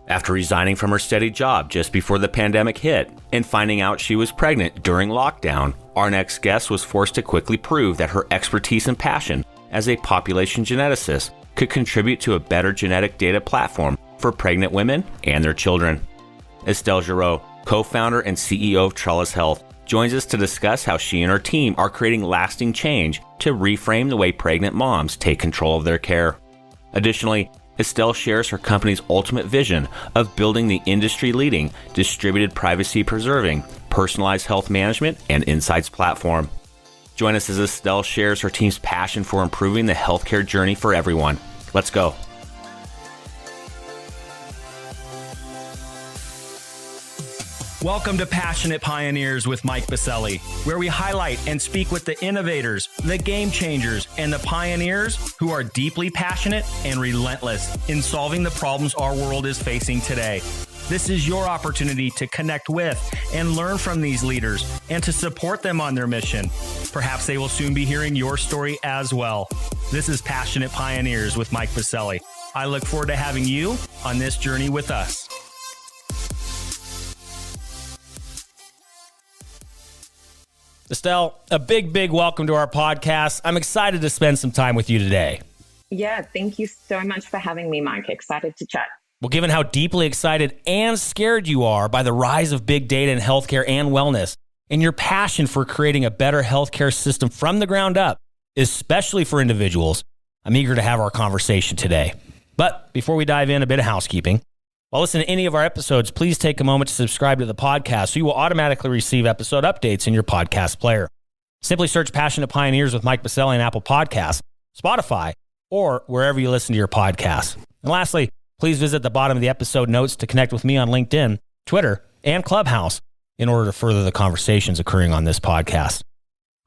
After resigning from her steady job just before the pandemic hit and finding out she was pregnant during lockdown, our next guest was forced to quickly prove that her expertise and passion as a population geneticist could contribute to a better genetic data platform for pregnant women and their children. Estelle Giraud, co-founder and CEO of Trellis Health, joins us to discuss how she and her team are creating lasting change to reframe the way pregnant moms take control of their care. Additionally, Estelle shares her company's ultimate vision of building the industry-leading, distributed privacy-preserving, personalized health management and insights platform. Join us as Estelle shares her team's passion for improving the healthcare journey for everyone. Let's go. Welcome to Passionate Pioneers with Mike Biselli, where we highlight and speak with the innovators, the game changers, and the pioneers who are deeply passionate and relentless in solving the problems our world is facing today. This is your opportunity to connect with and learn from these leaders and to support them on their mission. Perhaps they will soon be hearing your story as well. This is Passionate Pioneers with Mike Biselli. I look forward to having you on this journey with us. Estelle, a big welcome to our podcast. I'm excited to spend some time with you today. Yeah, thank you so much for having me, Mike. Excited to chat. Well, given how deeply excited and scared you are by the rise of big data in healthcare and wellness, and your passion for creating a better healthcare system from the ground up, especially for individuals, I'm eager to have our conversation today. But before we dive in, a bit of housekeeping. While listening to any of our episodes, please take a moment to subscribe to the podcast so you will automatically receive episode updates in your podcast player. Simply search Passionate Pioneers with Mike Biselli on Apple Podcasts, Spotify, or wherever you listen to your podcasts. And lastly, please visit the bottom of the episode notes to connect with me on LinkedIn, Twitter, and Clubhouse in order to further the conversations occurring on this podcast.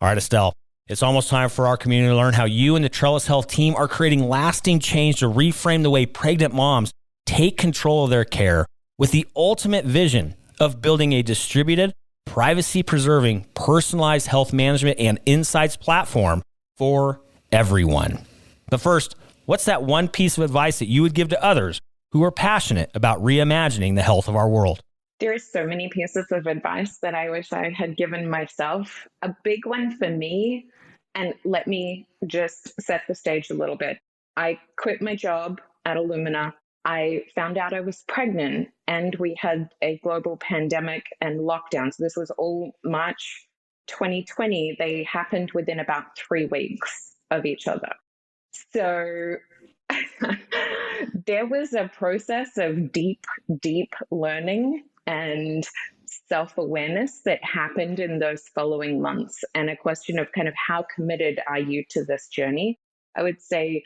All right, Estelle, it's almost time for our community to learn how you and the Trellis Health team are creating lasting change to reframe the way pregnant moms take control of their care with the ultimate vision of building a distributed, privacy-preserving, personalized health management and insights platform for everyone. But first, what's that one piece of advice that you would give to others who are passionate about reimagining the health of our world? There are so many pieces of advice that I wish I had given myself. A big one for me, and let me just set the stage a little bit. I quit my job at Illumina. I found out I was pregnant and we had a global pandemic and lockdown. So this was all March 2020. They happened within about 3 weeks of each other. So there was a process of deep learning and self-awareness that happened in those following months, and a question of kind of how committed are you to this journey? I would say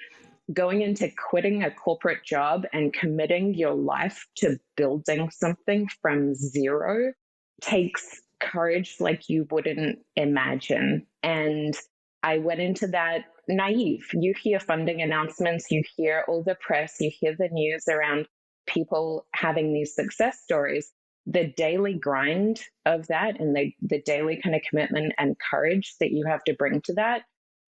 going into quitting a corporate job and committing your life to building something from zero takes courage like you wouldn't imagine. And I went into that naive. You hear funding announcements, you hear all the press, you hear the news around people having these success stories. The daily grind of that and the daily kind of commitment and courage that you have to bring to that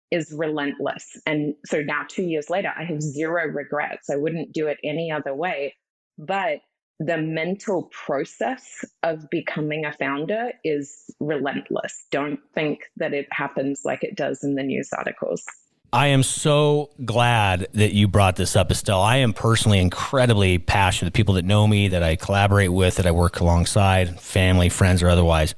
is relentless. And so now 2 years later, I have zero regrets. I wouldn't do it any other way. But the mental process of becoming a founder is relentless. Don't think that it happens like it does in the news articles. I am so glad that you brought this up, Estelle. I am personally incredibly passionate. People that know me, that I collaborate with, that I work alongside, family, friends, or otherwise.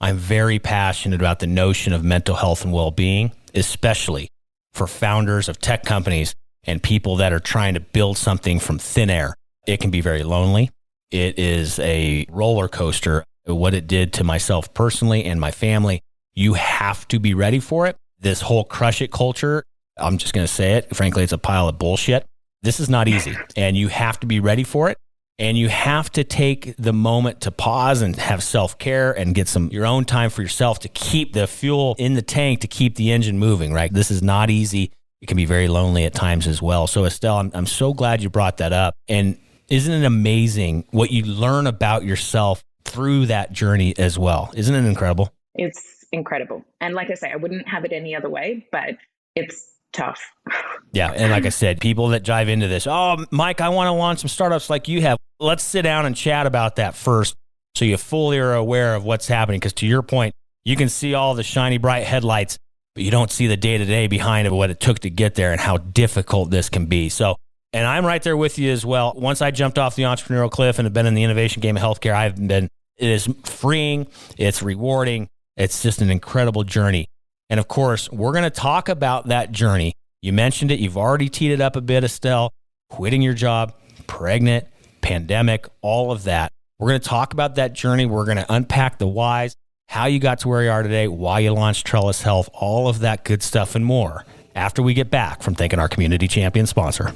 I'm very passionate about the notion of mental health and well-being, especially for founders of tech companies and people that are trying to build something from thin air. It can be very lonely. It is a roller coaster. What it did to myself personally and my family, you have to be ready for it. This whole crush it culture, I'm just going to say it. Frankly, it's a pile of bullshit. This is not easy, and you have to be ready for it. And you have to take the moment to pause and have self-care and get your own time for yourself to keep the fuel in the tank, to keep the engine moving, right? This is not easy. It can be very lonely at times as well. So Estelle, I'm so glad you brought that up. And isn't it amazing what you learn about yourself through that journey as well? Isn't it incredible? It's incredible. And like I say, I wouldn't have it any other way, but it's tough. Yeah. And like I said, people that dive into this, oh, Mike, I want to launch some startups like you have. Let's sit down and chat about that first so you fully are aware of what's happening. Because to your point, you can see all the shiny, bright headlights, but you don't see the day-to-day behind it, what it took to get there and how difficult this can be. So, and I'm right there with you as well. Once I jumped off the entrepreneurial cliff and have been in the innovation game of healthcare, it is freeing, it's rewarding, it's just an incredible journey. And of course, we're going to talk about that journey. You mentioned it, you've already teed it up a bit, Estelle, quitting your job, pregnant, pandemic, all of that. We're going to talk about that journey. We're going to unpack the whys, how you got to where you are today, why you launched Trellis Health, all of that good stuff and more after we get back from thanking our community champion sponsor.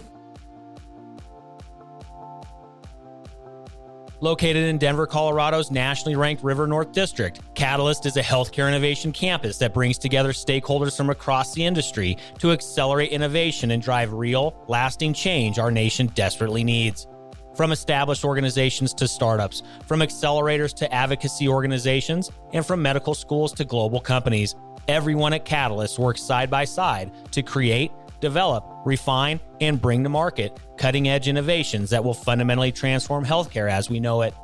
Located in Denver, Colorado's nationally ranked River North District, Catalyst is a healthcare innovation campus that brings together stakeholders from across the industry to accelerate innovation and drive real, lasting change our nation desperately needs. From established organizations to startups, from accelerators to advocacy organizations, and from medical schools to global companies, everyone at Catalyst works side by side to create, develop, refine, and bring to market cutting-edge innovations that will fundamentally transform healthcare as we know it.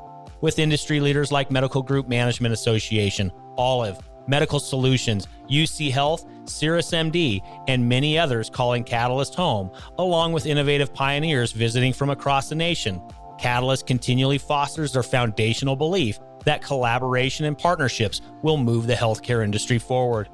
With industry leaders like Medical Group Management Association, Olive, Medical Solutions, UC Health, CirrusMD, and many others calling Catalyst home, along with innovative pioneers visiting from across the nation, Catalyst continually fosters their foundational belief that collaboration and partnerships will move the healthcare industry forward.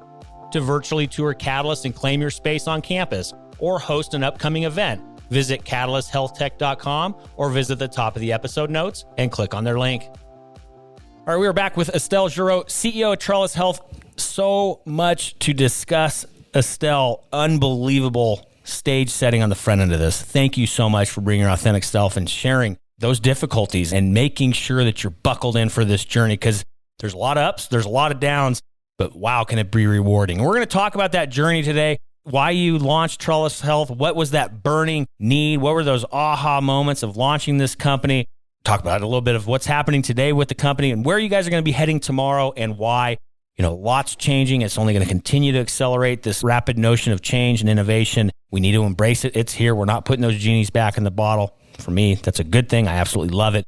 To virtually tour Catalyst and claim your space on campus or host an upcoming event, visit catalysthealthtech.com or visit the top of the episode notes and click on their link. All right, we are back with Estelle Giraud, CEO of Trellis Health. So much to discuss, Estelle. Unbelievable stage setting on the front end of this. Thank you so much for bringing your authentic self and sharing those difficulties and making sure that you're buckled in for this journey, because there's a lot of ups, there's a lot of downs, but wow, can it be rewarding. And we're going to talk about that journey today, why you launched Trellis Health, what was that burning need, what were those aha moments of launching this company, talk about a little bit of what's happening today with the company and where you guys are going to be heading tomorrow and why. You know, lots changing. It's only going to continue to accelerate this rapid notion of change and innovation. We need to embrace it. It's here. We're not putting those genies back in the bottle. For me, that's a good thing. I absolutely love it.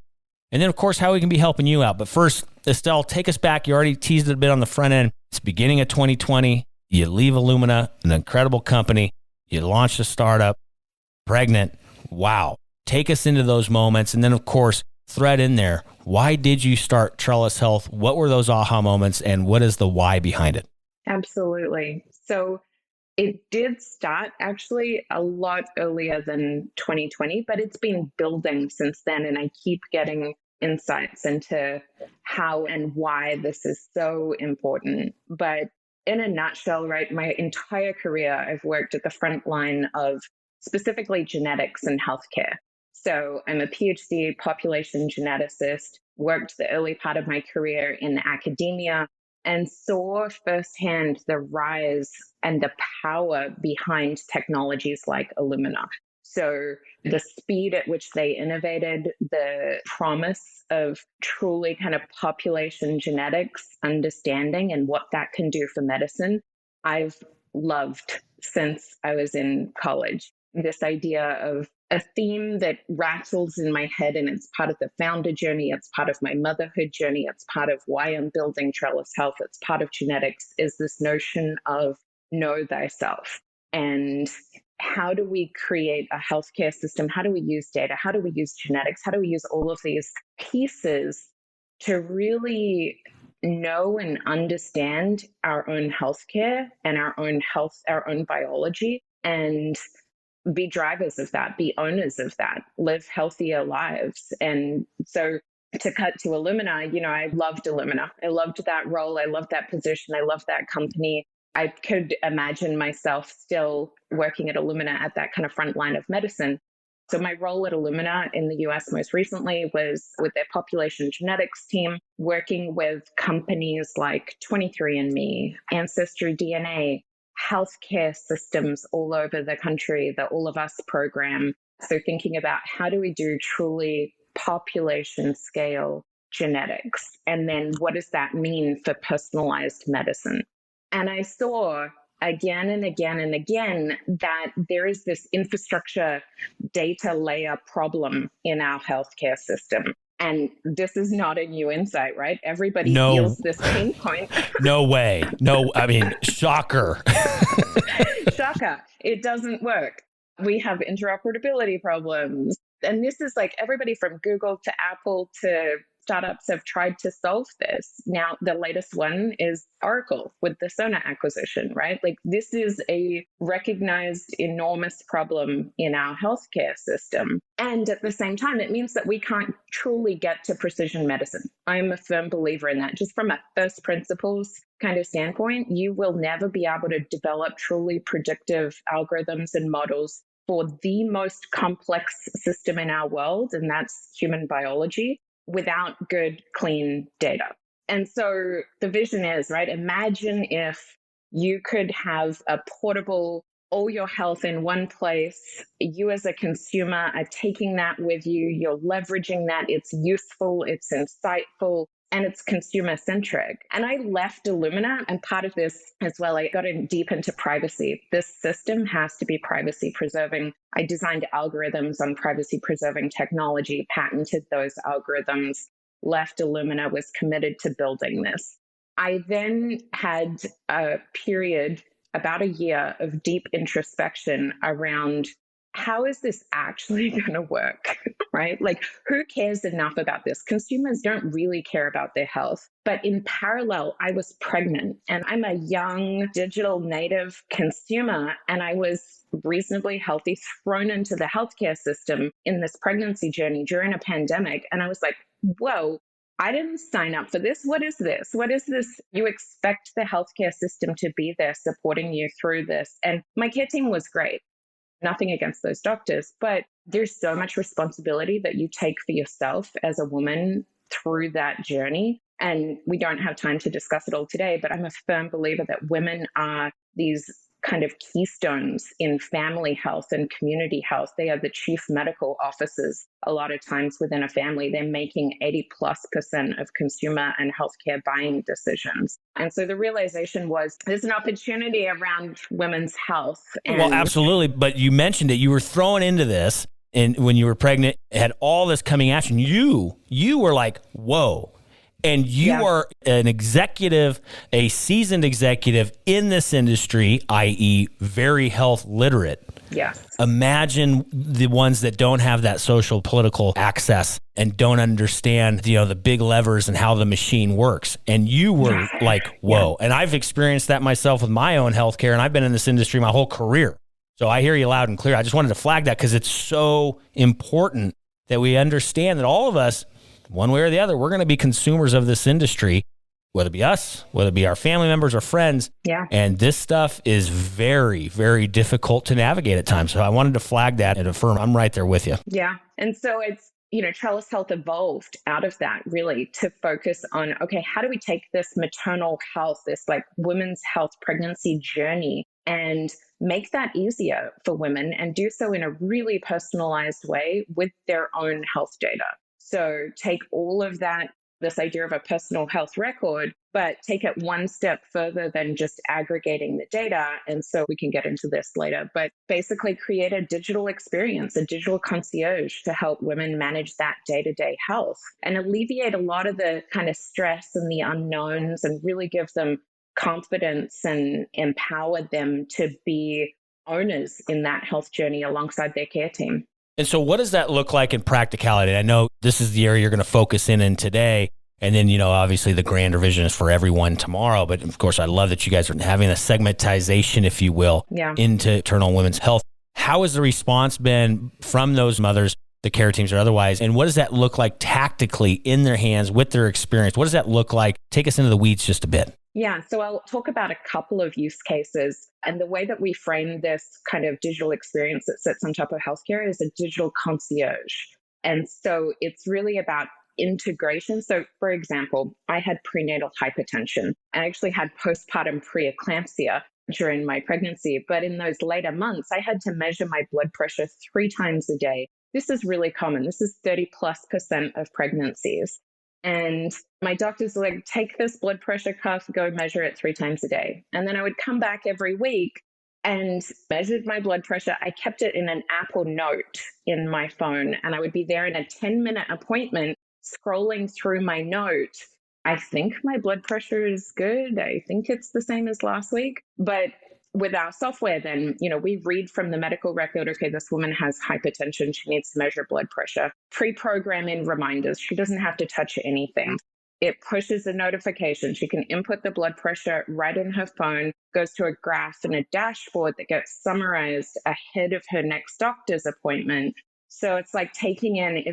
And then, of course, how we can be helping you out. But first, Estelle, take us back. You already teased it a bit on the front end. It's beginning of 2020. You leave Illumina, an incredible company. You launch a startup, pregnant. Wow. Take us into those moments. And then, of course, thread in there. Why did you start Trellis Health? What were those aha moments? And what is the why behind it? Absolutely. So it did start actually a lot earlier than 2020, but it's been building since then. And I keep getting insights into how and why this is so important. But in a nutshell, right, my entire career, I've worked at the front line of specifically genetics and healthcare. So I'm a PhD population geneticist, worked the early part of my career in academia, and saw firsthand the rise and the power behind technologies like Illumina. So the speed at which they innovated, the promise of truly kind of population genetics understanding and what that can do for medicine, I've loved since I was in college. This idea of a theme that rattles in my head, and it's part of the founder journey, it's part of my motherhood journey, it's part of why I'm building Trellis Health, it's part of genetics, is this notion of know thyself. And how do we create a healthcare system? How do we use data? How do we use genetics? How do we use all of these pieces to really know and understand our own healthcare and our own health, our own biology, and be drivers of that, be owners of that, live healthier lives? And so to cut to Illumina, I loved Illumina. I loved that role. I loved that position. I loved that company. I could imagine myself still working at Illumina at that kind of front line of medicine. So my role at Illumina in the US most recently was with their population genetics team, working with companies like 23andMe, Ancestry DNA, healthcare systems all over the country, the All of Us program. So thinking about how do we do truly population scale genetics? And then what does that mean for personalized medicine? And I saw again and again and again that there is this infrastructure data layer problem in our healthcare system. And this is not a new insight, right? Everybody feels this pain point. No way. No, I mean, shocker. Shocker. It doesn't work. We have interoperability problems. And this is like everybody from Google to Apple to startups have tried to solve this. Now, the latest one is Oracle with the Sona acquisition, right? Like this is a recognized enormous problem in our healthcare system. And at the same time, it means that we can't truly get to precision medicine. I'm a firm believer in that. Just from a first principles kind of standpoint, you will never be able to develop truly predictive algorithms and models for the most complex system in our world, and that's human biology, without good, clean data. And so the vision is, right, imagine if you could have a portable, all your health in one place. You as a consumer are taking that with you. You're leveraging that. It's useful, it's insightful, and it's consumer centric. And I left Illumina, and part of this as well, I got in deep into privacy. This system has to be privacy preserving. I designed algorithms on privacy preserving technology, patented those algorithms, left Illumina, was committed to building this. I then had a period, about a year, of deep introspection around how is this actually going to work, right? Like, who cares enough about this? Consumers don't really care about their health. But in parallel, I was pregnant and I'm a young digital native consumer, and I was reasonably healthy, thrown into the healthcare system in this pregnancy journey during a pandemic. And I was like, whoa, I didn't sign up for this. What is this? What is this? You expect the healthcare system to be there supporting you through this. And my care team was great. Nothing against those doctors, but there's so much responsibility that you take for yourself as a woman through that journey. And we don't have time to discuss it all today, but I'm a firm believer that women are these kind of keystones in family health and community health. They are the chief medical officers. A lot of times within a family, they're making 80+% of consumer and healthcare buying decisions. And so the realization was there's an opportunity around women's health. Well, absolutely. But you mentioned it. You were thrown into this, and when you were pregnant, had all this coming at you. You were like, whoa. And you are an executive, a seasoned executive in this industry, i.e. very health literate. Yes. Imagine the ones that don't have that social political access and don't understand, the big levers and how the machine works. And you were like, whoa. And I've experienced that myself with my own healthcare, and I've been in this industry my whole career. So I hear you loud and clear. I just wanted to flag that because it's so important that we understand that all of us, one way or the other, we're going to be consumers of this industry, whether it be us, whether it be our family members or friends. Yeah. And this stuff is very, very difficult to navigate at times. So I wanted to flag that and affirm I'm right there with you. Yeah. And so it's, Trellis Health evolved out of that really to focus on, okay, how do we take this maternal health, this like women's health pregnancy journey, and make that easier for women and do so in a really personalized way with their own health data. So take all of that, this idea of a personal health record, but take it one step further than just aggregating the data. And so we can get into this later, but basically create a digital experience, a digital concierge to help women manage that day-to-day health and alleviate a lot of the kind of stress and the unknowns and really give them confidence and empower them to be owners in that health journey alongside their care team. And so what does that look like in practicality? I know this is the area you're going to focus in today. And then, obviously the grander vision is for everyone tomorrow. But of course, I love that you guys are having a segmentization, if you will, into maternal women's health. How has the response been from those mothers, the care teams or otherwise? And what does that look like tactically in their hands with their experience? What does that look like? Take us into the weeds just a bit. Yeah, so I'll talk about a couple of use cases. And the way that we frame this kind of digital experience that sits on top of healthcare is a digital concierge. And so it's really about integration. So for example, I had prenatal hypertension. I actually had postpartum preeclampsia during my pregnancy. But in those later months, I had to measure my blood pressure 3 times a day. This is really common. This is 30+% of pregnancies. And my doctor's like, take this blood pressure cuff, go measure it 3 times a day. And then I would come back every week and measured my blood pressure. I kept it in an Apple Note in my phone, and I would be there in a 10-minute appointment scrolling through my note. I think my blood pressure is good. I think it's the same as last week. But with our software, then, we read from the medical record, okay, this woman has hypertension. She needs to measure blood pressure. Pre-program in reminders. She doesn't have to touch anything. It pushes a notification. She can input the blood pressure right in her phone, goes to a graph and a dashboard that gets summarized ahead of her next doctor's appointment. So it's like taking in,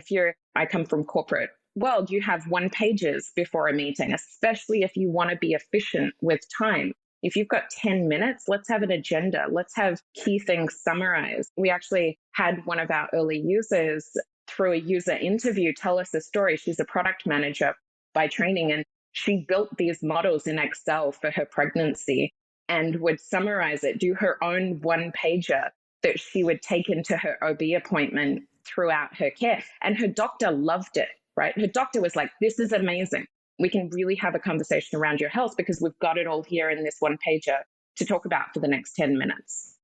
I come from corporate world, you have 1-pagers before a meeting, especially if you want to be efficient with time. If you've got 10 minutes, let's have an agenda. Let's have key things summarized. We actually had one of our early users through a user interview tell us a story. She's a product manager by training, and she built these models in Excel for her pregnancy and would summarize it, do her own 1-pager that she would take into her OB appointment throughout her care. And her doctor loved it, right? Her doctor was like, this is amazing. We can really have a conversation around your health because we've got it all here in this 1-pager to talk about for the next 10 minutes.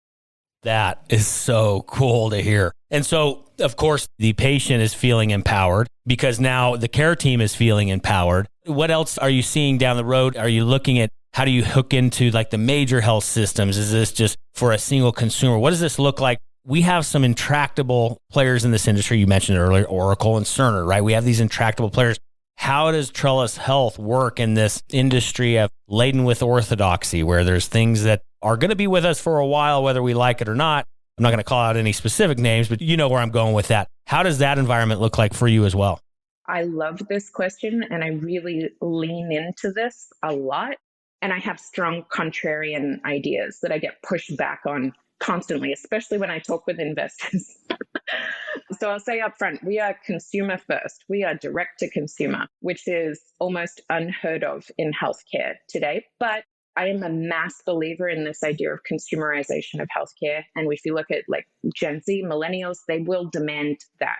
That is so cool to hear. And so, of course, the patient is feeling empowered because now the care team is feeling empowered. What else are you seeing down the road? Are you looking at how do you hook into like the major health systems? Is this just for a single consumer? What does this look like? We have some intractable players in this industry. You mentioned earlier, Oracle and Cerner, right? We have these intractable players. How does Trellis Health work in this industry of laden with orthodoxy, where there's things that are going to be with us for a while, whether we like it or not? I'm not going to call out any specific names, but you know where I'm going with that. How does that environment look like for you as well? I love this question, and I really lean into this a lot. And I have strong contrarian ideas that I get pushed back on constantly, especially when I talk with investors. So I'll say up front, we are consumer first. We are direct to consumer, which is almost unheard of in healthcare today. But I am a mass believer in this idea of consumerization of healthcare. And if you look at like Gen Z, millennials, they will demand that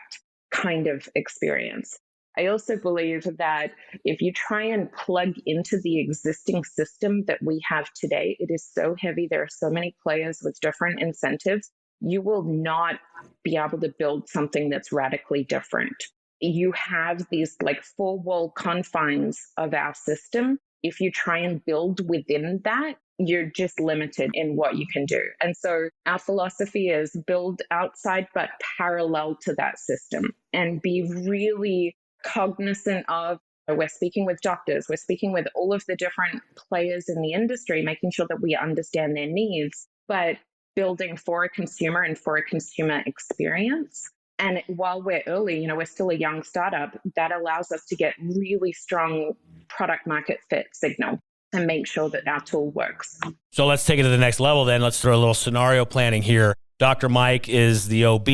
kind of experience. I also believe that if you try and plug into the existing system that we have today, it is so heavy. There are so many players with different incentives. You will not be able to build something that's radically different. You have these like 4-wall confines of our system. If you try and build within that, you're just limited in what you can do. And so our philosophy is build outside, but parallel to that system, and be really cognizant of, we're speaking with doctors, we're speaking with all of the different players in the industry, making sure that we understand their needs, but building for a consumer and for a consumer experience. And while we're early, we're still a young startup, that allows us to get really strong product market fit signal and make sure that our tool works. So let's take it to the next level then. Let's throw a little scenario planning here. Dr. Mike is the OB,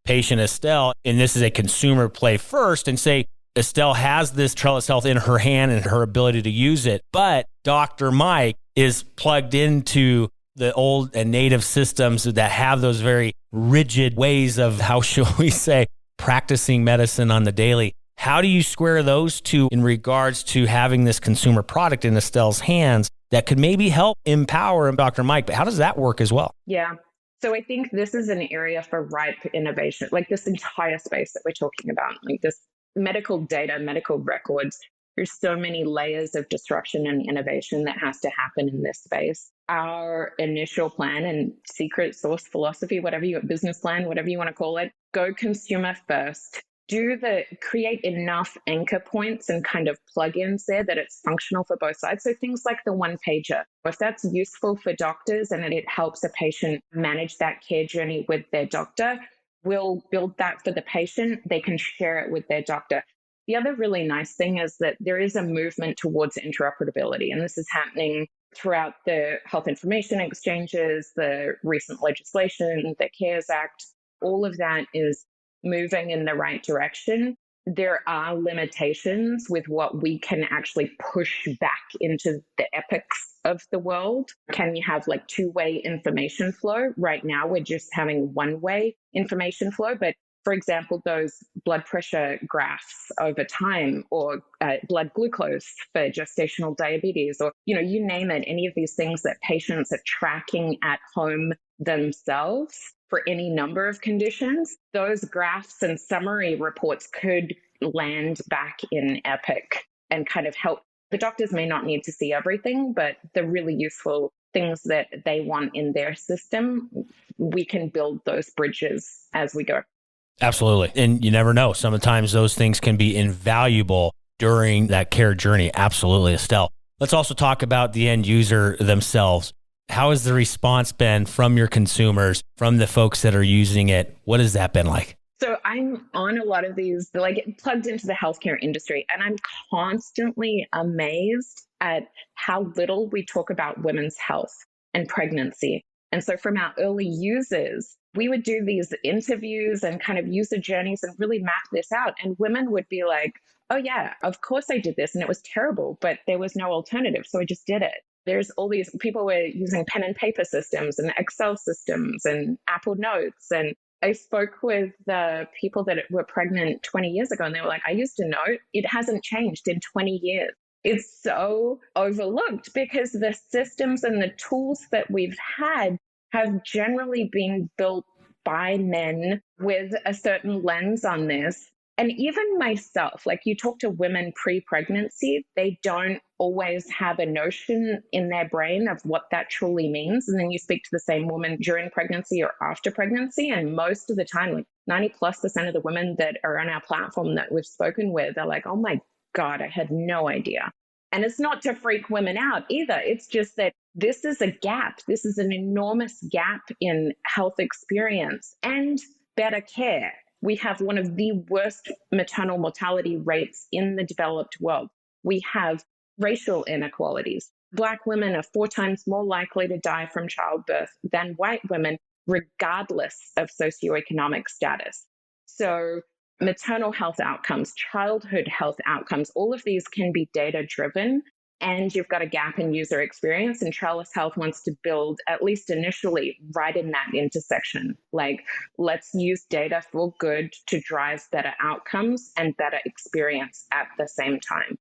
patient Estelle, and this is a consumer play first, and say Estelle has this Trellis Health in her hand and her ability to use it, but Dr. Mike is plugged into the old and native systems that have those very rigid ways of, how shall we say, practicing medicine on the daily. How do you square those two in regards to having this consumer product in Estelle's hands that could maybe help empower Dr. Mike? But how does that work as well? Yeah. So I think this is an area for ripe innovation, like this entire space that we're talking about, like this medical data, medical records. There's so many layers of disruption and innovation that has to happen in this space. Our initial plan and secret sauce philosophy, business plan, whatever you want to call it, go consumer first. Create enough anchor points and kind of plugins there that it's functional for both sides. So things like the 1-pager, if that's useful for doctors and it helps a patient manage that care journey with their doctor, we'll build that for the patient. They can share it with their doctor. The other really nice thing is that there is a movement towards interoperability, and this is happening throughout the health information exchanges, the recent legislation, the CARES Act. All of that is moving in the right direction. There are limitations with what we can actually push back into the epics of the world. Can you have like 2-way information flow? Right now, we're just having 1-way information flow, but For example, those blood pressure graphs over time, or blood glucose for gestational diabetes, or, you name it, any of these things that patients are tracking at home themselves for any number of conditions, those graphs and summary reports could land back in Epic and kind of help. The doctors may not need to see everything, but the really useful things that they want in their system, we can build those bridges as we go. Absolutely. And you never know. Sometimes those things can be invaluable during that care journey. Absolutely, Estelle. Let's also talk about the end user themselves. How has the response been from your consumers, from the folks that are using it? What has that been like? So I'm on a lot of these, plugged into the healthcare industry, and I'm constantly amazed at how little we talk about women's health and pregnancy. And so from our early users, we would do these interviews and kind of user journeys and really map this out. And women would be like, oh yeah, of course I did this. And it was terrible, but there was no alternative. So I just did it. There's all these people were using pen and paper systems and Excel systems and Apple Notes. And I spoke with the people that were pregnant 20 years ago, and they were like, I used to know it hasn't changed in 20 years. It's so overlooked because the systems and the tools that we've had have generally been built by men with a certain lens on this. And even myself, like you talk to women pre-pregnancy, they don't always have a notion in their brain of what that truly means. And then you speak to the same woman during pregnancy or after pregnancy. And most of the time, like 90+% of the women that are on our platform that we've spoken with are like, oh my God, I had no idea. And it's not to freak women out either. It's just that this is a gap. This is an enormous gap in health experience and better care. We have one of the worst maternal mortality rates in the developed world. We have racial inequalities. Black women are 4 times more likely to die from childbirth than white women, regardless of socioeconomic status. So maternal health outcomes, childhood health outcomes, all of these can be data-driven, and you've got a gap in user experience, and Trellis Health wants to build, at least initially, right in that intersection. Like, let's use data for good to drive better outcomes and better experience at the same time.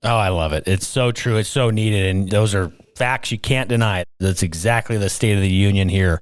Oh, I love it. It's so true. It's so needed. And those are facts you can't deny. That's exactly the state of the union here.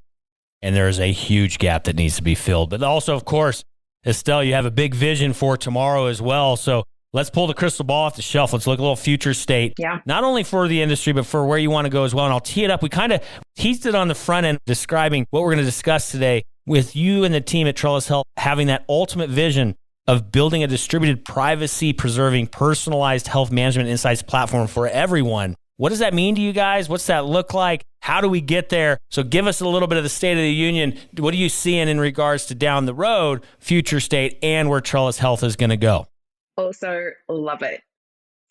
And there is a huge gap that needs to be filled. But also, of course, Estelle, you have a big vision for tomorrow as well. So let's pull the crystal ball off the shelf. Let's look a little future state, not only for the industry, but for where you want to go as well. And I'll tee it up. We kind of teased it on the front end, describing what we're going to discuss today with you and the team at Trellis Health, having that ultimate vision of building a distributed, privacy-preserving, personalized health management insights platform for everyone. What does that mean to you guys? What's that look like? How do we get there? So give us a little bit of the state of the union. What are you seeing in regards to down the road, future state, and where Trellis Health is going to go? Also love it.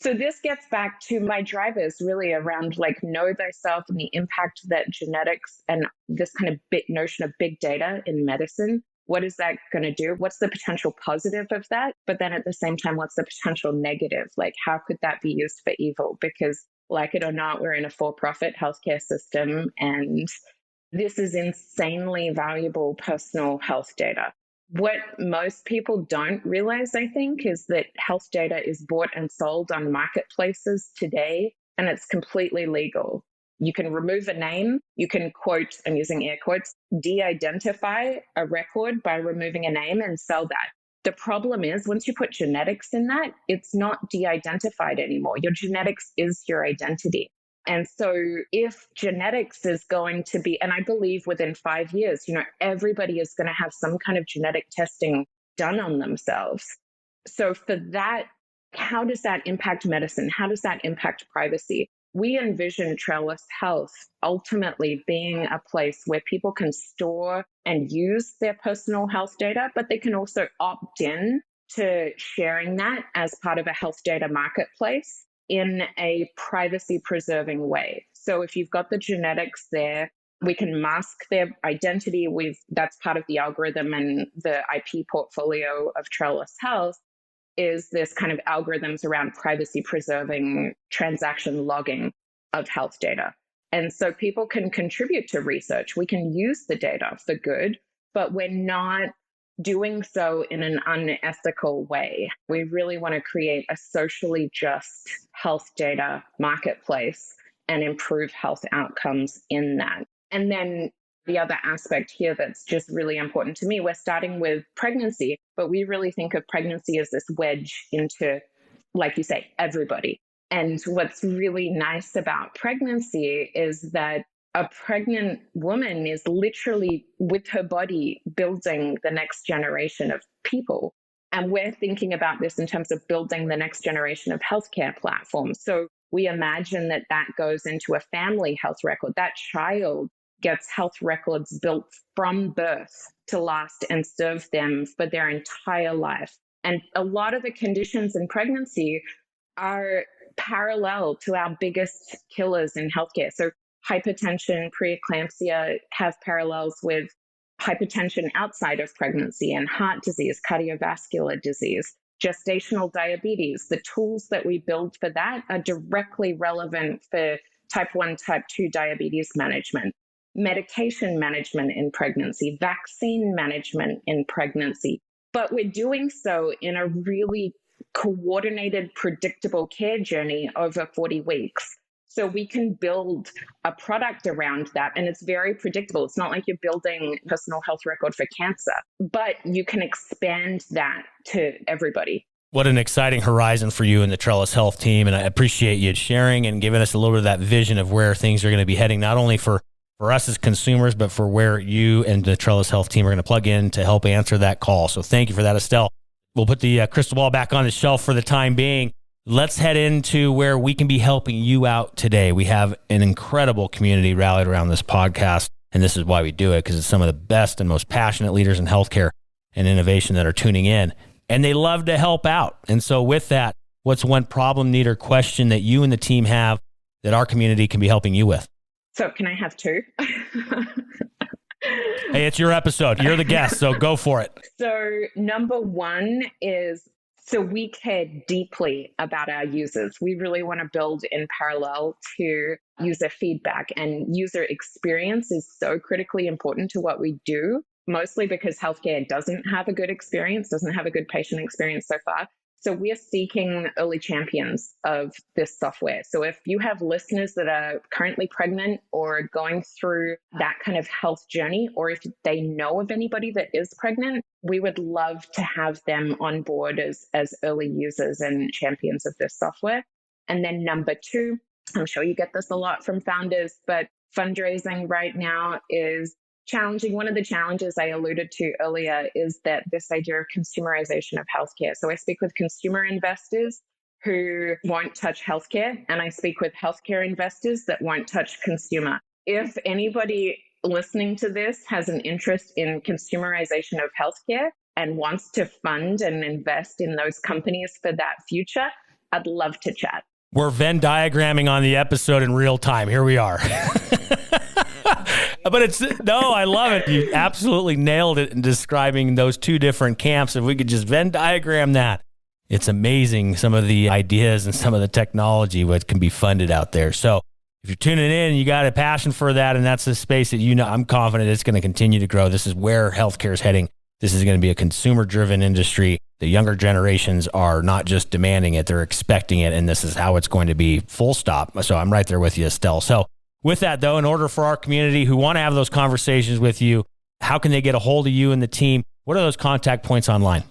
So this gets back to my drivers really around like know thyself and the impact that genetics and this kind of big notion of big data in medicine. What is that going to do? What's the potential positive of that? But then at the same time, what's the potential negative? Like, how could that be used for evil? Because like it or not, we're in a for-profit healthcare system, and this is insanely valuable personal health data. What most people don't realize, I think, is that health data is bought and sold on marketplaces today, and it's completely legal. You can remove a name, you can quote, I'm using air quotes, de-identify a record by removing a name and sell that. The problem is once you put genetics in that, it's not de-identified anymore. Your genetics is your identity. And so if genetics is going to be, and I believe within 5 years, everybody is going to have some kind of genetic testing done on themselves. So for that, how does that impact medicine? How does that impact privacy? We envision Trellis Health ultimately being a place where people can store and use their personal health data, but they can also opt in to sharing that as part of a health data marketplace in a privacy-preserving way. So if you've got the genetics there, we can mask their identity. That's part of the algorithm and the IP portfolio of Trellis Health. Is this kind of algorithms around privacy preserving transaction logging of health data. And so people can contribute to research. We can use the data for good, but we're not doing so in an unethical way. We really want to create a socially just health data marketplace and improve health outcomes in that. And then the other aspect here that's just really important to me, we're starting with pregnancy, but we really think of pregnancy as this wedge into, like you say, everybody. And what's really nice about pregnancy is that a pregnant woman is literally with her body building the next generation of people. And we're thinking about this in terms of building the next generation of healthcare platforms. So we imagine that that goes into a family health record. That child gets health records built from birth to last and serve them for their entire life. And a lot of the conditions in pregnancy are parallel to our biggest killers in healthcare. So hypertension, preeclampsia have parallels with hypertension outside of pregnancy and heart disease, cardiovascular disease, gestational diabetes. The tools that we build for that are directly relevant for type 1, type 2 diabetes management, medication management in pregnancy, vaccine management in pregnancy. But we're doing so in a really coordinated, predictable care journey over 40 weeks. So we can build a product around that, and it's very predictable. It's not like you're building a personal health record for cancer, but you can expand that to everybody. What an exciting horizon for you and the Trellis Health team. And I appreciate you sharing and giving us a little bit of that vision of where things are going to be heading, not only for us as consumers, but for where you and the Trellis Health team are going to plug in to help answer that call. So thank you for that, Estelle. We'll put the crystal ball back on the shelf for the time being. Let's head into where we can be helping you out today. We have an incredible community rallied around this podcast, and this is why we do it, because it's some of the best and most passionate leaders in healthcare and innovation that are tuning in, and they love to help out. And so with that, what's one problem, need, or question that you and the team have that our community can be helping you with? So can I have two? Hey, it's your episode. You're the guest, so go for it. So number one is, so we care deeply about our users. We really want to build in parallel to user feedback, and user experience is so critically important to what we do, mostly because healthcare doesn't have a good experience, doesn't have a good patient experience so far. So we're seeking early champions of this software. So if you have listeners that are currently pregnant or going through that kind of health journey, or if they know of anybody that is pregnant, we would love to have them on board as early users and champions of this software. And then number two, I'm sure you get this a lot from founders, but fundraising right now is challenging. One of the challenges I alluded to earlier is that this idea of consumerization of healthcare. So I speak with consumer investors who won't touch healthcare, and I speak with healthcare investors that won't touch consumer. If anybody listening to this has an interest in consumerization of healthcare and wants to fund and invest in those companies for that future, I'd love to chat. We're Venn diagramming on the episode in real time. Here we are. But I love it. You absolutely nailed it in describing those two different camps. If we could just Venn diagram that, it's amazing some of the ideas and some of the technology what can be funded out there. So if you're tuning in, you got a passion for that, and that's a space that I'm confident it's going to continue to grow. This is where healthcare is heading. This is going to be a consumer-driven industry. The younger generations are not just demanding it, they're expecting it, and this is how it's going to be, full stop. So I'm right there with you, Estelle. So with that, though, in order for our community who want to have those conversations with you, how can they get a hold of you and the team? What are those contact points online?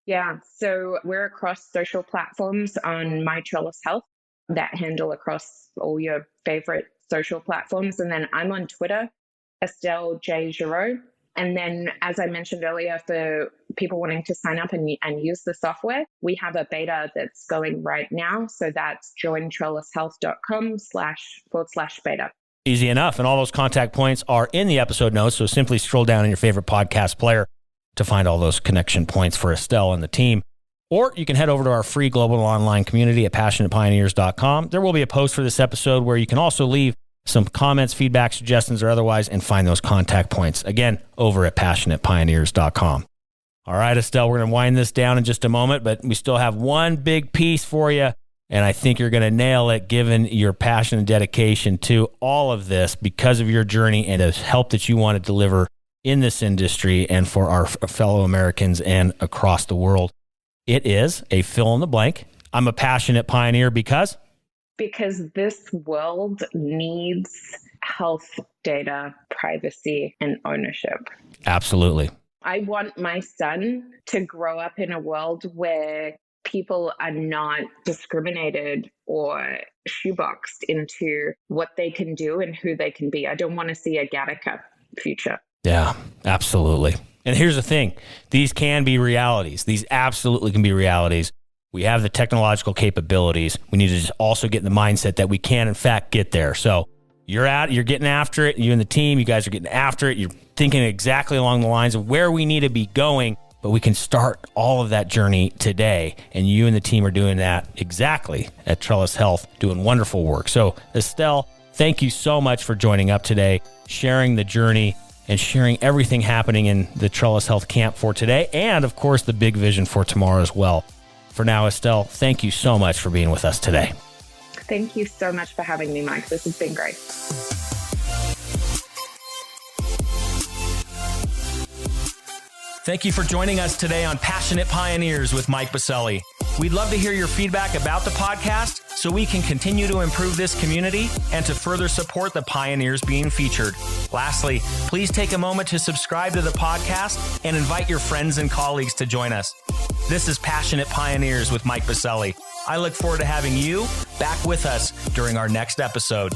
Yeah, so we're across social platforms on My Trellis Health, that handle across all your favorite social platforms. And then I'm on Twitter, Estelle J. Giraud. And then, as I mentioned earlier, for people wanting to sign up and use the software, we have a beta that's going right now. So that's jointrellishealth.com/beta. Easy enough. And all those contact points are in the episode notes. So simply scroll down in your favorite podcast player to find all those connection points for Estelle and the team. Or you can head over to our free global online community at passionatepioneers.com. There will be a post for this episode where you can also leave some comments, feedback, suggestions, or otherwise, and find those contact points. Again, over at passionatepioneers.com. All right, Estelle, we're going to wind this down in just a moment, but we still have one big piece for you, and I think you're going to nail it given your passion and dedication to all of this because of your journey and the help that you want to deliver in this industry and for our fellow Americans and across the world. It is a fill in the blank. I'm a passionate pioneer because this world needs health data, privacy, and ownership. Absolutely. I want my son to grow up in a world where people are not discriminated or shoeboxed into what they can do and who they can be. I don't want to see a Gattaca future. Yeah, absolutely. And here's the thing. These can be realities. These absolutely can be realities. We have the technological capabilities. We need to just also get in the mindset that we can, in fact, get there. So you're getting after it. You and the team, you guys are getting after it. You're thinking exactly along the lines of where we need to be going, but we can start all of that journey today. And you and the team are doing that exactly at Trellis Health, doing wonderful work. So Estelle, thank you so much for joining up today, sharing the journey and sharing everything happening in the Trellis Health camp for today. And of course, the big vision for tomorrow as well. For now, Estelle, thank you so much for being with us today. Thank you so much for having me, Mike. This has been great. Thank you for joining us today on Passionate Pioneers with Mike Biselli. We'd love to hear your feedback about the podcast so we can continue to improve this community and to further support the pioneers being featured. Lastly, please take a moment to subscribe to the podcast and invite your friends and colleagues to join us. This is Passionate Pioneers with Mike Biselli. I look forward to having you back with us during our next episode.